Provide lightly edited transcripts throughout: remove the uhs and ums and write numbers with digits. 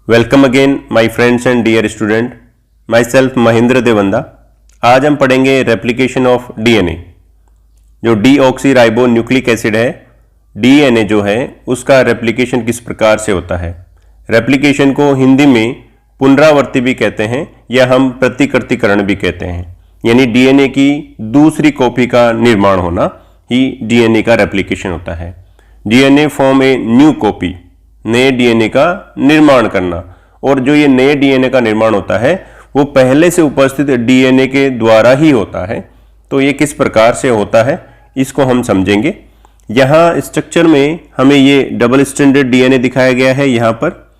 Welcome again my friends and dear student, myself Mahendra Devanda. आज हम पढ़ेंगे रेप्लिकेशन ऑफ डीएनए। जो डीऑक्सी राइबो न्यूक्लिक एसिड है, DNA जो है उसका रेप्लिकेशन किस प्रकार से होता है। रेप्लिकेशन को हिंदी में पुनरावर्ती भी कहते हैं या हम प्रतिकृतिकरण भी कहते हैं, यानी डीएनए की दूसरी कॉपी का निर्माण होना ही डीएनए का रेप्लिकेशन होता है। DNA form a new copy, नए डीएनए का निर्माण करना, और जो ये नए डीएनए का निर्माण होता है वो पहले से उपस्थित डीएनए के द्वारा ही होता है। तो ये किस प्रकार से होता है इसको हम समझेंगे। यहाँ स्ट्रक्चर में हमें ये डबल स्ट्रैंडेड डीएनए दिखाया गया है यहाँ पर।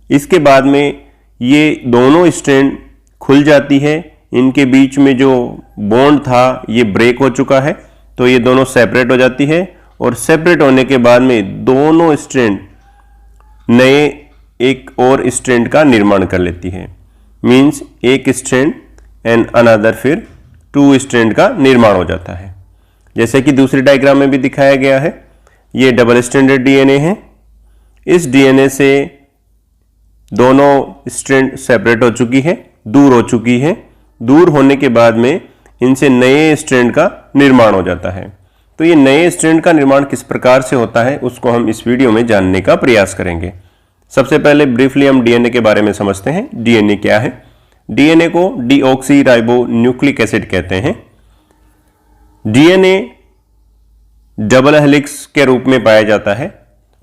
इसके बाद में ये दोनों स्ट्रैंड खुल जाती है, इनके बीच में जो बॉन्ड था ये ब्रेक हो चुका है, तो ये दोनों सेपरेट हो जाती है, और सेपरेट होने के बाद में दोनों स्ट्रैंड नए एक और स्ट्रैंड का निर्माण कर लेती है। मींस एक स्ट्रैंड एंड अनदर फिर टू स्ट्रैंड का निर्माण हो जाता है। जैसे कि दूसरी डायग्राम में भी दिखाया गया है, ये डबल स्ट्रैंडेड डीएनए है। इस डीएनए से दोनों स्ट्रैंड सेपरेट हो चुकी है, दूर हो चुकी है। दूर होने के बाद में इनसे नए स्ट्रैंड का निर्माण हो जाता है। तो ये नए स्ट्रैंड का निर्माण किस प्रकार से होता है उसको हम इस वीडियो में जानने का प्रयास करेंगे। सबसे पहले ब्रीफली हम डीएनए के बारे में समझते हैं। डीएनए क्या है? डीएनए को डीऑक्सी राइबो न्यूक्लिक एसिड कहते हैं। डीएनए डबल हेलिक्स के रूप में पाया जाता है,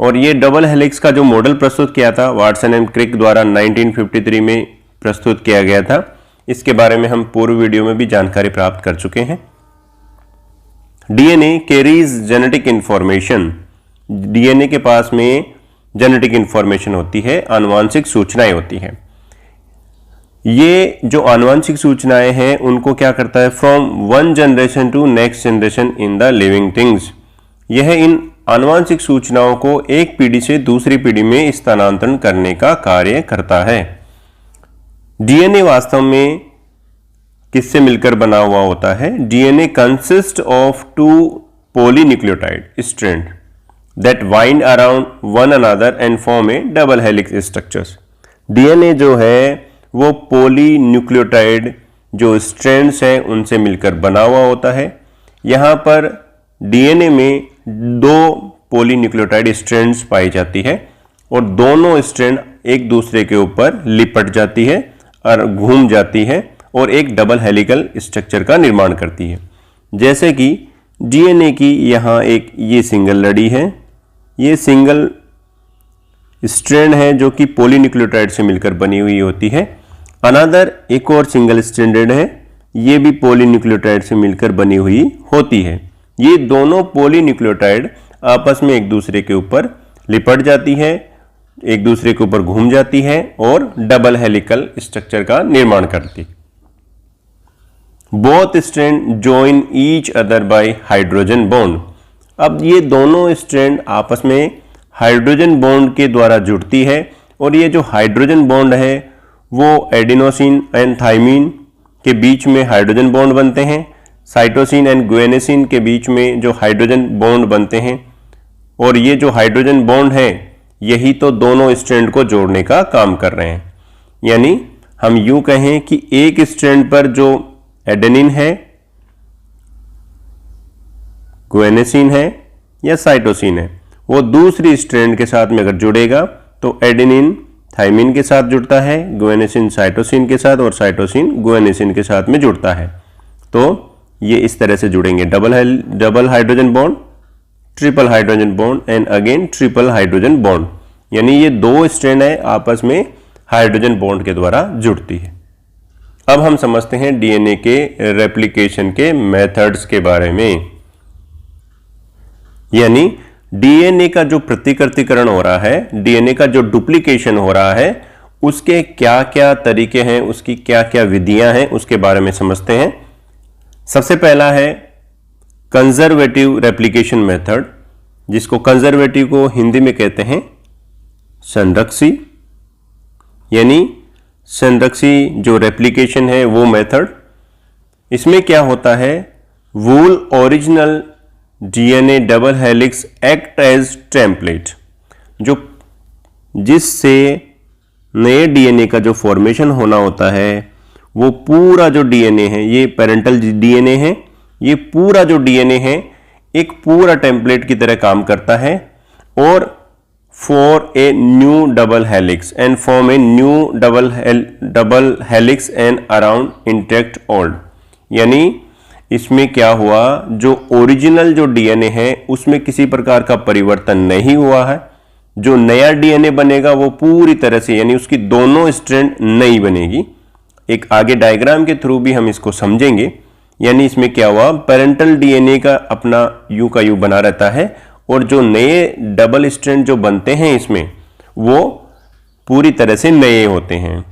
और ये डबल हेलिक्स का जो मॉडल प्रस्तुत किया था वाटसन एंड क्रिक द्वारा 1953 में प्रस्तुत किया गया था। इसके बारे में हम पूर्व वीडियो में भी जानकारी प्राप्त कर चुके हैं। DNA carries genetic information. DNA के पास में जेनेटिक इंफॉर्मेशन होती है, आनुवांशिक सूचनाएं होती हैं। ये जो आनुवांशिक सूचनाएं हैं उनको क्या करता है, from one generation to next generation in the living things. यह इन आनुवांशिक सूचनाओं को एक पीढ़ी से दूसरी पीढ़ी में स्थानांतरण करने का कार्य करता है। डीएनए वास्तव में किससे मिलकर बना हुआ होता है? DNA consist of two polynucleotide strand that wind around one another and form a double helix structures. DNA जो है वो पॉलीन्यूक्लियोटाइड जो स्ट्रैंड्स हैं उनसे मिलकर बना हुआ होता है। यहाँ पर डीएनए में दो पॉलीन्यूक्लियोटाइड स्ट्रैंड्स पाई जाती है, और दोनों स्ट्रैंड एक दूसरे के ऊपर लिपट जाती है और घूम जाती है और एक डबल हेलिकल स्ट्रक्चर का निर्माण करती है। जैसे कि डीएनए की यहाँ एक ये सिंगल लड़ी है, ये सिंगल स्ट्रैंड है जो कि पॉलीन्यूक्लियोटाइड से मिलकर बनी हुई होती है। अनदर एक और सिंगल स्ट्रैंडेड है, ये भी पॉलीन्यूक्लियोटाइड से मिलकर बनी हुई होती है। ये दोनों पॉलीन्यूक्लियोटाइड आपस में एक दूसरे के ऊपर लिपट जाती है, एक दूसरे के ऊपर घूम जाती है और डबल हेलिकल स्ट्रक्चर का निर्माण करती है। Both strand join each other by hydrogen bond. अब ये दोनों स्ट्रैंड आपस में हाइड्रोजन बॉन्ड के द्वारा जुड़ती है, और ये जो हाइड्रोजन बॉन्ड है वो एडिनोसिन एंड थाइमिन के बीच में हाइड्रोजन बॉन्ड बनते हैं। साइटोसिन एंड गुएनिसिन के बीच में जो हाइड्रोजन बॉन्ड बनते हैं, और ये जो हाइड्रोजन बॉन्ड है यही तो दोनों स्ट्रैंड को जोड़ने का काम कर रहे हैं। यानी हम यूं कहें कि एक स्ट्रैंड पर जो एडेनिन है, गुएनिसिन है या साइटोसिन है, वो दूसरी स्ट्रैंड के साथ में अगर जुड़ेगा तो एडेनिन थाइमिन के साथ जुड़ता है, गुएनिसिन साइटोसिन के साथ, और साइटोसिन गुएनिसिन के साथ में जुड़ता है। तो ये इस तरह से जुड़ेंगे, double hydrogen bond, triple hydrogen bond and again triple hydrogen bond. यानी ये दो स्ट्रैंड है आपस में हाइड्रोजन बॉन्ड के द्वारा जुड़ती है। अब हम समझते हैं डीएनए के रेप्लिकेशन के मेथड्स के बारे में। यानी डीएनए का जो प्रतिकृतिकरण हो रहा है, डीएनए का जो डुप्लीकेशन हो रहा है, उसके क्या क्या तरीके हैं, उसकी क्या क्या विधियां हैं, उसके बारे में समझते हैं। सबसे पहला है कंजर्वेटिव रेप्लिकेशन मेथड, जिसको कंजर्वेटिव को हिंदी में कहते हैं संरक्षी। यानी संरक्षी जो रेप्लिकेशन है वो मेथड, इसमें क्या होता है, वूल original DNA double helix act as template, जो जिससे नए डीएनए का जो फॉर्मेशन होना होता है वो पूरा जो डीएनए है, ये पेरेंटल डीएनए है, ये पूरा जो डीएनए है एक पूरा टेम्पलेट की तरह काम करता है और for a new double helix and form a new double helix and around intact old. यानी इसमें क्या हुआ, जो ओरिजिनल जो डीएनए है उसमें किसी प्रकार का परिवर्तन नहीं हुआ है, जो नया डीएनए बनेगा वो पूरी तरह से, यानी उसकी दोनों स्ट्रैंड नई बनेगी। एक आगे डायग्राम के थ्रू भी हम इसको समझेंगे। यानी इसमें क्या हुआ, पेरेंटल डीएनए का अपना यू का यू बना रहता है और जो नए डबल स्ट्रैंड जो बनते हैं इसमें वो पूरी तरह से नए होते हैं।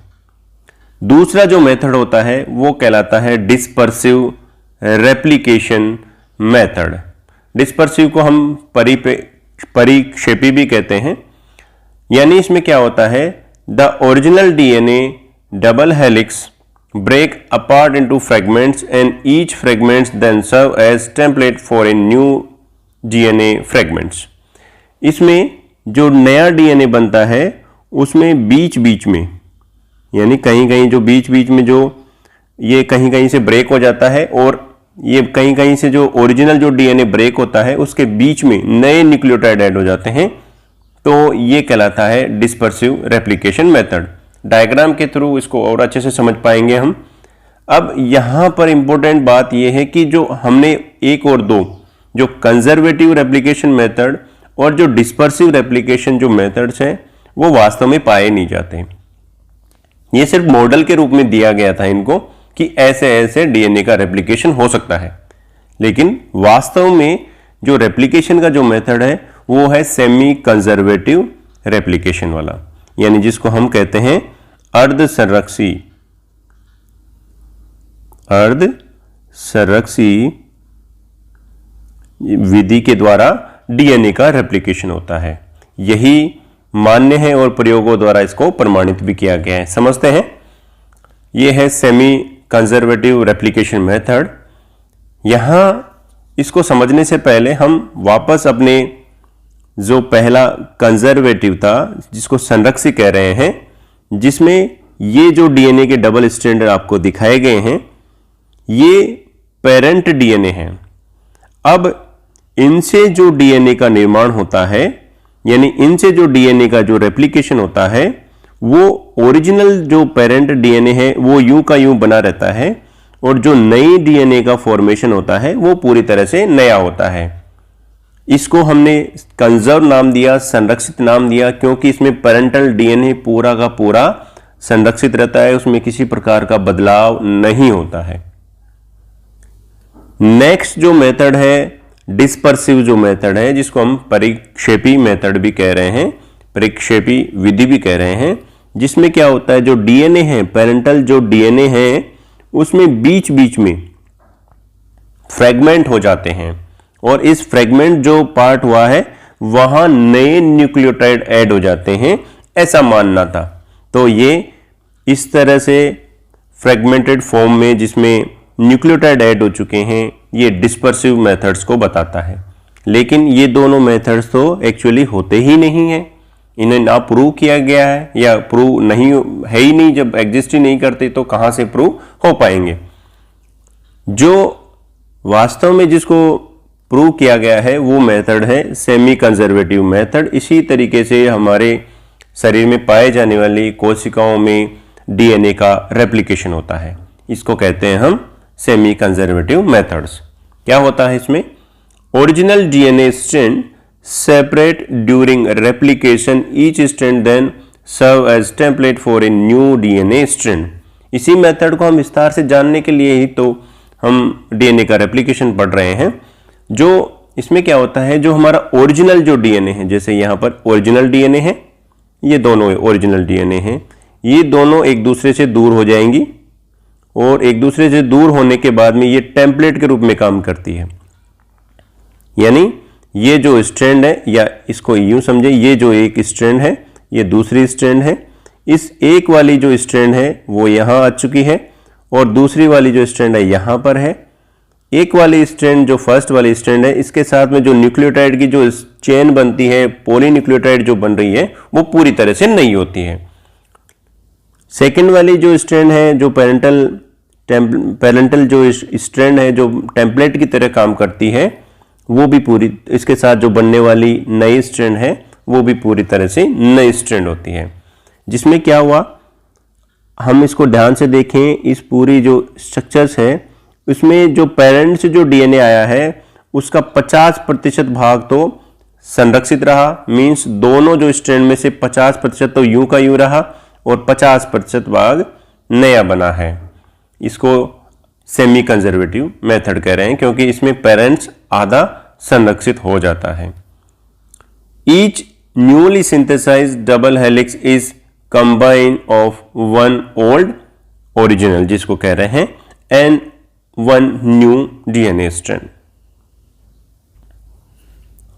दूसरा जो मेथड होता है वो कहलाता है डिस्पर्सिव रेप्लिकेशन मेथड। डिस्पर्सिव को हम परिक्षेपी भी कहते हैं। यानी इसमें क्या होता है, the original DNA double helix break apart into fragments and each fragments then serve as template for a new DNA fragments। इसमें जो नया डीएनए बनता है उसमें बीच बीच में, यानी कहीं कहीं जो बीच बीच में जो ये कहीं कहीं से ब्रेक हो जाता है और ये कहीं कहीं से जो ओरिजिनल जो डीएनए ब्रेक होता है उसके बीच में नए न्यूक्लियोटाइड ऐड हो जाते हैं, तो ये कहलाता है डिस्पर्सिव रेप्लिकेशन मेथड। डायग्राम के थ्रू इसको और अच्छे से समझ पाएंगे हम। अब यहां पर इंपॉर्टेंट बात यह है कि जो हमने एक और दो, जो कंजर्वेटिव रेप्लिकेशन मेथड और जो डिस्पर्सिव रेप्लिकेशन जो मेथड्स हैं वो वास्तव में पाए नहीं जाते। ये सिर्फ मॉडल के रूप में दिया गया था इनको कि ऐसे ऐसे डीएनए का रेप्लिकेशन हो सकता है, लेकिन वास्तव में जो रेप्लिकेशन का जो मेथड है वो है सेमी कंजर्वेटिव रेप्लिकेशन वाला, यानी जिसको हम कहते हैं अर्ध संरक्षी विधि के द्वारा डीएनए का रेप्लिकेशन होता है। यही मान्य है और प्रयोगों द्वारा इसको प्रमाणित भी किया गया है। समझते हैं, यह है सेमी कंजर्वेटिव रेप्लिकेशन मेथड। यहां इसको समझने से पहले हम वापस अपने जो पहला कंजर्वेटिव था जिसको संरक्षी कह रहे हैं, जिसमें ये जो डीएनए के डबल स्ट्रैंड आपको दिखाए गए हैं ये पेरेंट डीएनए हैं। अब इनसे जो डीएनए का निर्माण होता है, यानी इनसे जो डीएनए का जो रेप्लिकेशन होता है वो ओरिजिनल जो पेरेंट डीएनए है वो यूं का यूं बना रहता है और जो नई डीएनए का फॉर्मेशन होता है वो पूरी तरह से नया होता है। इसको हमने कंजर्व नाम दिया, संरक्षित नाम दिया, क्योंकि इसमें पेरेंटल डीएनए पूरा का पूरा संरक्षित रहता है, उसमें किसी प्रकार का बदलाव नहीं होता है। नेक्स्ट जो मेथड है डिस्पर्सिव जो मेथड है, जिसको हम परिक्षेपी मेथड भी कह रहे हैं, परिक्षेपी विधि भी कह रहे हैं, जिसमें क्या होता है जो डीएनए है, पेरेंटल जो डीएनए है उसमें बीच बीच में फ्रेगमेंट हो जाते हैं और इस फ्रेगमेंट जो पार्ट हुआ है वहां नए न्यूक्लियोटाइड ऐड हो जाते हैं, ऐसा मानना था। तो ये इस तरह से फ्रेगमेंटेड फॉर्म में जिसमें न्यूक्लियोटाइड ऐड हो चुके हैं, ये डिस्पर्सिव मेथड्स को बताता है। लेकिन ये दोनों मेथड्स तो एक्चुअली होते ही नहीं है, इन्हें ना प्रूव किया गया है या प्रूव नहीं है ही नहीं। जब एग्जिस्ट ही नहीं करते तो कहां से प्रूव हो पाएंगे। जो वास्तव में जिसको प्रूव किया गया है वो मेथड है सेमी कंजर्वेटिव मेथड। इसी तरीके से हमारे शरीर में पाए जाने वाली कोशिकाओं में डीएनए का रेप्लिकेशन होता है, इसको कहते हैं हम सेमी कंजर्वेटिव मेथड्स। क्या होता है इसमें, original DNA strand separate during replication, each strand then serve as template for a new DNA strand. इसी मेथड को हम विस्तार से जानने के लिए ही तो हम डीएनए का रेप्लिकेशन पढ़ रहे हैं। जो इसमें क्या होता है, जो हमारा ओरिजिनल जो डीएनए है, जैसे यहां पर ओरिजिनल डीएनए है, ये दोनों ओरिजिनल डीएनए हैं, ये दोनों एक दूसरे से दूर हो जाएंगी और एक दूसरे से दूर होने के बाद में ये टेम्पलेट के रूप में काम करती है। यानी ये जो स्ट्रैंड है, या इसको यूं समझे, ये जो एक स्ट्रैंड है ये दूसरी स्ट्रैंड है, इस एक वाली जो स्ट्रैंड है वो यहां आ चुकी है और दूसरी वाली जो स्ट्रैंड है यहां पर है। एक वाली स्ट्रैंड जो फर्स्ट वाली स्ट्रैंड है, इसके साथ में जो न्यूक्लियोटाइड की जो चेन बनती है, पॉलीन्यूक्लियोटाइड जो बन रही है, वो पूरी तरह से नहीं होती है। सेकेंड वाली जो स्ट्रैंड है, जो पैरेंटल जो स्ट्रैंड है, जो टेम्पलेट की तरह काम करती है, वो भी पूरी, इसके साथ जो बनने वाली नई स्ट्रैंड है वो भी पूरी तरह से नई स्ट्रैंड होती है। जिसमें क्या हुआ, हम इसको ध्यान से देखें, इस पूरी जो स्ट्रक्चर्स है उसमें जो पेरेंट से जो डीएनए आया है उसका 50% भाग तो संरक्षित रहा, मींस दोनों जो स्ट्रैंड में से 50% तो यूं का यूं रहा और 50% भाग नया बना है। इसको सेमी कंजर्वेटिव मेथड कह रहे हैं क्योंकि इसमें पेरेंट्स आधा संरक्षित हो जाता है। Each newly synthesized double helix is combine of one old original, जिसको कह रहे हैं and one new DNA strand.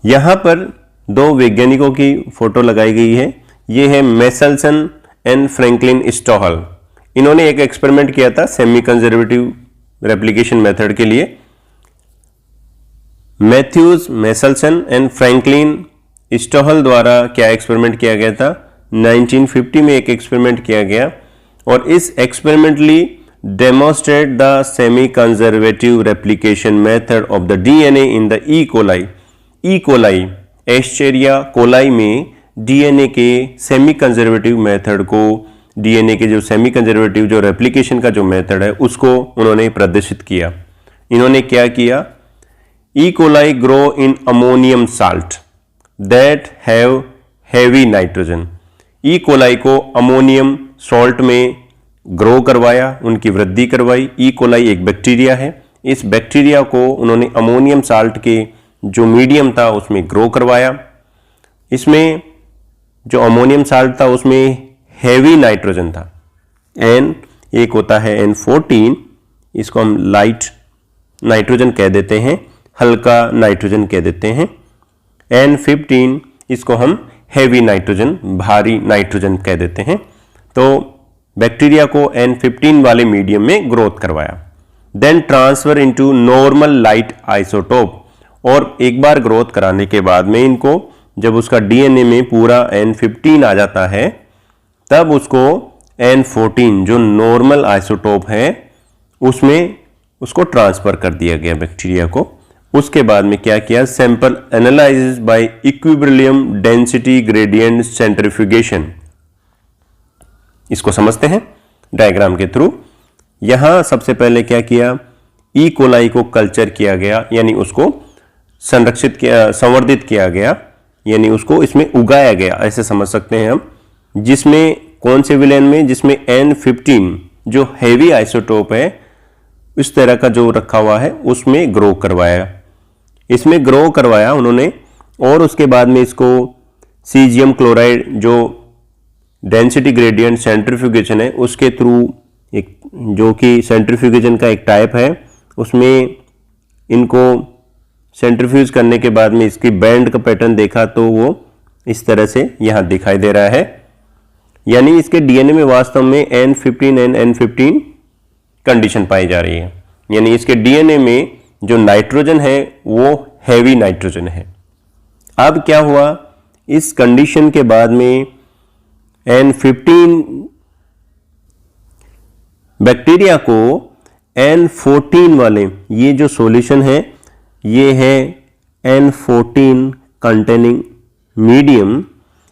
यहां पर दो वैज्ञानिकों की फोटो लगाई गई है। यह है मेसलसन एंड फ्रैंकलिन स्टोहल। इन्होंने एक एक्सपेरिमेंट किया था सेमी कंजर्वेटिव रेप्लिकेशन मेथड के लिए। मैथ्यूज, मेसलसन एंड फ्रैंकलिन स्टोहल द्वारा क्या एक्सपेरिमेंट किया गया था, 1950 में एक एक्सपेरिमेंट किया गया और इस experimentally demonstrate the semi conservative replication method of the DNA in the E coli. E coli, Escherichia coli में डीएनए के सेमी कंजर्वेटिव मेथड को, डीएनए के जो सेमी कंजर्वेटिव जो रेप्लिकेशन का जो मेथड है उसको उन्होंने प्रदर्शित किया। इन्होंने क्या किया, E coli grow in ammonium salt that have heavy nitrogen. E coli को अमोनियम सॉल्ट में ग्रो करवाया, उनकी वृद्धि करवाई। ई कोलाई एक बैक्टीरिया है। इस बैक्टीरिया को उन्होंने अमोनियम साल्ट के जो मीडियम था उसमें ग्रो करवाया। इसमें जो अमोनियम साल्ट था उसमें हैवी नाइट्रोजन था। एन एक होता है N14, इसको हम लाइट नाइट्रोजन कह देते हैं, हल्का नाइट्रोजन कह देते हैं। N15 इसको हम हैवी नाइट्रोजन, भारी नाइट्रोजन कह देते हैं। तो बैक्टीरिया को N15 वाले मीडियम में ग्रोथ करवाया। Then transfer into normal light isotope, और एक बार ग्रोथ कराने के बाद में इनको जब उसका डीएनए में पूरा N15 आ जाता है तब उसको N14 जो नॉर्मल आइसोटोप है उसमें उसको ट्रांसफर कर दिया गया बैक्टीरिया को। उसके बाद में क्या किया, sample analyse by equilibrium density gradient centrifugation. इसको समझते हैं डायग्राम के थ्रू। यहां सबसे पहले क्या किया, ई कोलाई को कल्चर किया गया, यानी उसको संरक्षित किया, संवर्धित किया गया, यानी उसको इसमें उगाया गया, ऐसे समझ सकते हैं हम। जिसमें कौन से विलेन में, जिसमें N15 जो हैवी आइसोटोप है इस तरह का जो रखा हुआ है उसमें ग्रो करवाया। इसमें ग्रो करवाया उन्होंने और उसके बाद में इसको सीजियम क्लोराइड जो डेंसिटी ग्रेडियंट सेंट्रीफ्यूगेशन है उसके थ्रू, एक जो कि सेंट्रीफ्यूगेशन का एक टाइप है, उसमें इनको सेंट्रीफ्यूज करने के बाद में इसकी बैंड का पैटर्न देखा तो वो इस तरह से यहां दिखाई दे रहा है। यानी इसके डीएनए में वास्तव में N15 एंड N15 कंडीशन पाई जा रही है। यानी इसके डीएनए में जो नाइट्रोजन है वो हैवी नाइट्रोजन है। अब क्या हुआ, इस कंडीशन के बाद में N15 बैक्टीरिया को N14 वाले, ये जो सॉल्यूशन है ये है N14 कंटेनिंग मीडियम,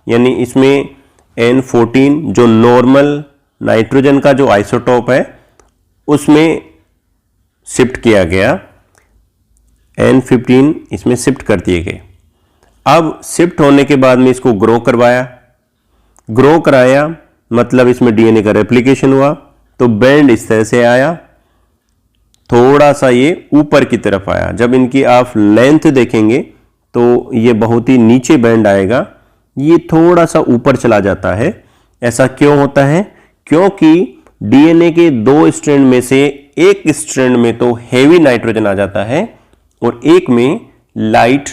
यानी इसमें N14 जो नॉर्मल नाइट्रोजन का जो आइसोटोप है उसमें शिफ्ट किया गया, N15 इसमें शिफ्ट कर दिए गए। अब शिफ्ट होने के बाद में इसको ग्रो करवाया, ग्रो कराया मतलब इसमें डीएनए का रेप्लिकेशन हुआ, तो बैंड इस तरह से आया, थोड़ा सा ये ऊपर की तरफ आया। जब इनकी आप लेंथ देखेंगे तो ये बहुत ही नीचे बैंड आएगा, ये थोड़ा सा ऊपर चला जाता है। ऐसा क्यों होता है, क्योंकि डीएनए के दो स्ट्रैंड में से एक स्ट्रैंड में तो हैवी नाइट्रोजन आ जाता है और एक में लाइट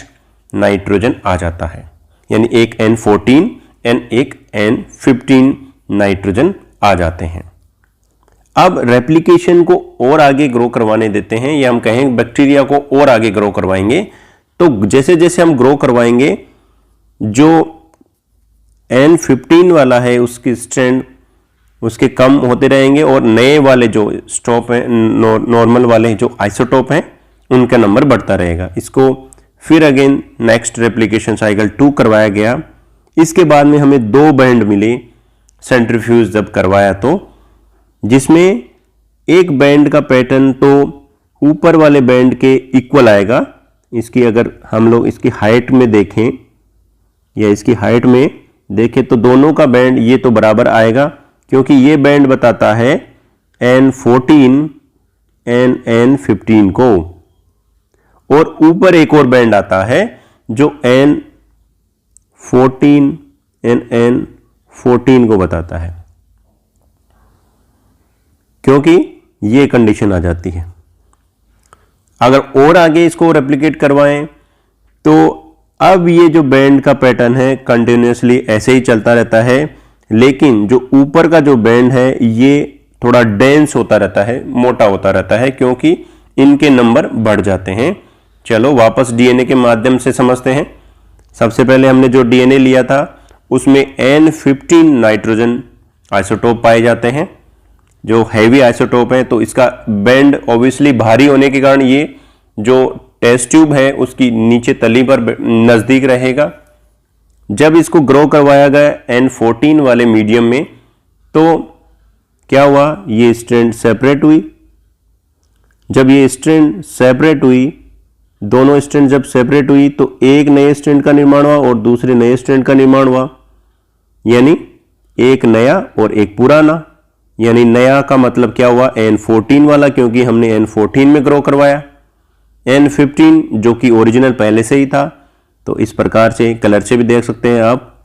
नाइट्रोजन आ जाता है, यानी एक N14 एंड एक N15 नाइट्रोजन आ जाते हैं। अब रेप्लिकेशन को और आगे ग्रो करवाने देते हैं, या हम कहें बैक्टीरिया को और आगे ग्रो करवाएंगे। तो जैसे जैसे हम ग्रो करवाएंगे, जो N15 वाला है उसकी स्ट्रैंड उसके कम होते रहेंगे और नए वाले जो स्टॉप हैं, नॉर्मल वाले जो आइसोटोप हैं, उनका नंबर बढ़ता रहेगा। इसको फिर अगेन नेक्स्ट रेप्लिकेशन साइकिल 2 करवाया गया। इसके बाद में हमें 2 बैंड मिले सेंट्रीफ्यूज जब करवाया, तो जिसमें एक बैंड का पैटर्न तो ऊपर वाले बैंड के इक्वल आएगा। इसकी अगर हम लोग इसकी हाइट में देखें या इसकी हाइट में देखें तो दोनों का बैंड ये तो बराबर आएगा, क्योंकि ये बैंड बताता है N14 N15 को, और ऊपर एक और बैंड आता है जो N14 N14 को बताता है, क्योंकि ये कंडीशन आ जाती है। अगर और आगे इसको रेप्लिकेट करवाएं तो अब ये जो बैंड का पैटर्न है कंटिन्यूसली ऐसे ही चलता रहता है, लेकिन जो ऊपर का जो बैंड है ये थोड़ा डेंस होता रहता है, मोटा होता रहता है, क्योंकि इनके नंबर बढ़ जाते हैं। चलो वापस डीएनए के माध्यम से समझते हैं। सबसे पहले हमने जो डीएनए लिया था उसमें N15 नाइट्रोजन आइसोटोप पाए जाते हैं, जो हैवी आइसोटोप है। तो इसका बैंड ऑब्वियसली भारी होने के कारण ये जो टेस्ट ट्यूब है उसकी नीचे तली पर नजदीक रहेगा। जब इसको ग्रो करवाया गया N14 वाले मीडियम में, तो क्या हुआ, ये स्ट्रैंड सेपरेट हुई। जब ये स्ट्रैंड सेपरेट हुई, दोनों स्ट्रैंड जब सेपरेट हुई तो एक नए स्ट्रैंड का निर्माण हुआ और दूसरे नए स्ट्रैंड का निर्माण हुआ, यानी एक नया और एक पुराना। यानी नया का मतलब क्या हुआ, N14 वाला, क्योंकि हमने N14 में ग्रो करवाया। N15 जो कि ओरिजिनल पहले से ही था, तो इस प्रकार से कलर से भी देख सकते हैं आप,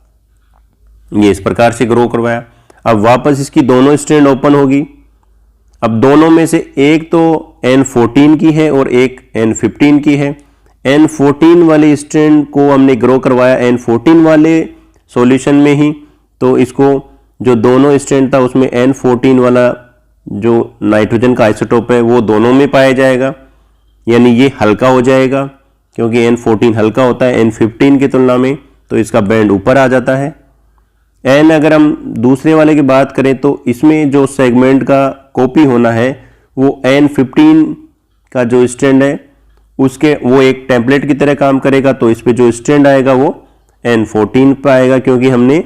ये इस प्रकार से ग्रो करवाया। अब वापस इसकी दोनों स्ट्रैंड ओपन होगी। अब दोनों में से एक तो N14 की है और एक N15 की है। N14 वाले स्ट्रैंड को हमने ग्रो करवाया N14 वाले सॉल्यूशन में ही, तो इसको जो दोनों स्ट्रैंड था उसमें N14 वाला जो नाइट्रोजन का आइसोटोप है वो दोनों में पाया जाएगा, यानी ये हल्का हो जाएगा, क्योंकि N14 हल्का होता है N15 की तुलना में, तो इसका बैंड ऊपर आ जाता है। N अगर हम दूसरे वाले की बात करें तो इसमें जो सेगमेंट का कॉपी होना है वो N15 का जो स्ट्रैंड है उसके वो एक टेम्पलेट की तरह काम करेगा, तो इस पे जो स्ट्रैंड आएगा वो N14 पे आएगा, क्योंकि हमने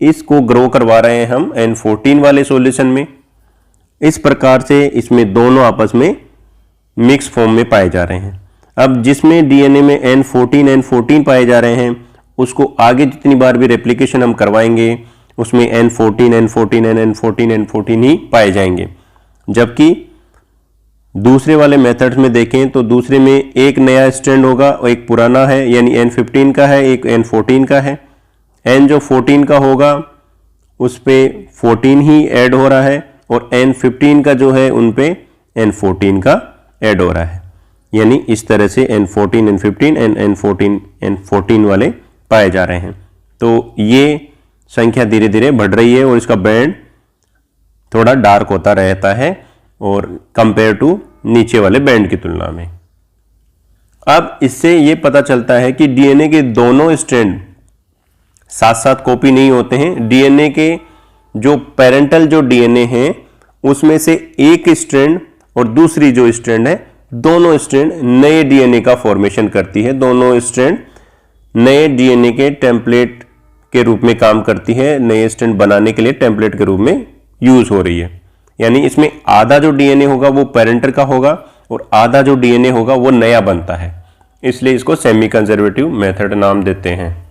इसको ग्रो करवा रहे हैं हम N14 वाले सॉल्यूशन में। इस प्रकार से इसमें दोनों आपस में मिक्स फॉर्म में पाए जा रहे हैं। अब जिसमें डीएनए में N14 पाए जा रहे हैं उसको आगे जितनी बार भी रेप्लिकेशन हम करवाएंगे उसमें N14 ही पाए जाएंगे। जबकि दूसरे वाले मेथड्स में देखें तो दूसरे में एक नया स्ट्रैंड होगा और एक पुराना है, यानी N15 का है, एक N14 का है। N जो 14 का होगा उस पे 14 ही ऐड हो रहा है और N15 का जो है उन पे N14 का ऐड हो रहा है, यानी इस तरह से N14 N15 N14 वाले पाए जा रहे हैं। तो ये संख्या धीरे धीरे बढ़ रही है और इसका बैंड थोड़ा डार्क होता रहता है और कंपेयर टू नीचे वाले बैंड की तुलना में। अब इससे ये पता चलता है कि डीएनए के दोनों स्ट्रैंड साथ साथ कॉपी नहीं होते हैं। डीएनए के जो पेरेंटल जो डीएनए हैं उसमें से एक स्ट्रैंड और दूसरी जो स्ट्रैंड है, दोनों स्ट्रैंड नए डीएनए का फॉर्मेशन करती है। दोनों स्ट्रैंड नए डीएनए के टेम्पलेट के रूप में काम करती है, नए स्ट्रैंड बनाने के लिए टेम्पलेट के रूप में यूज हो रही है। यानी इसमें आधा जो डीएनए होगा वो पेरेंटर का होगा और आधा जो डीएनए होगा वो नया बनता है, इसलिए इसको सेमी कंजर्वेटिव मेथड नाम देते हैं।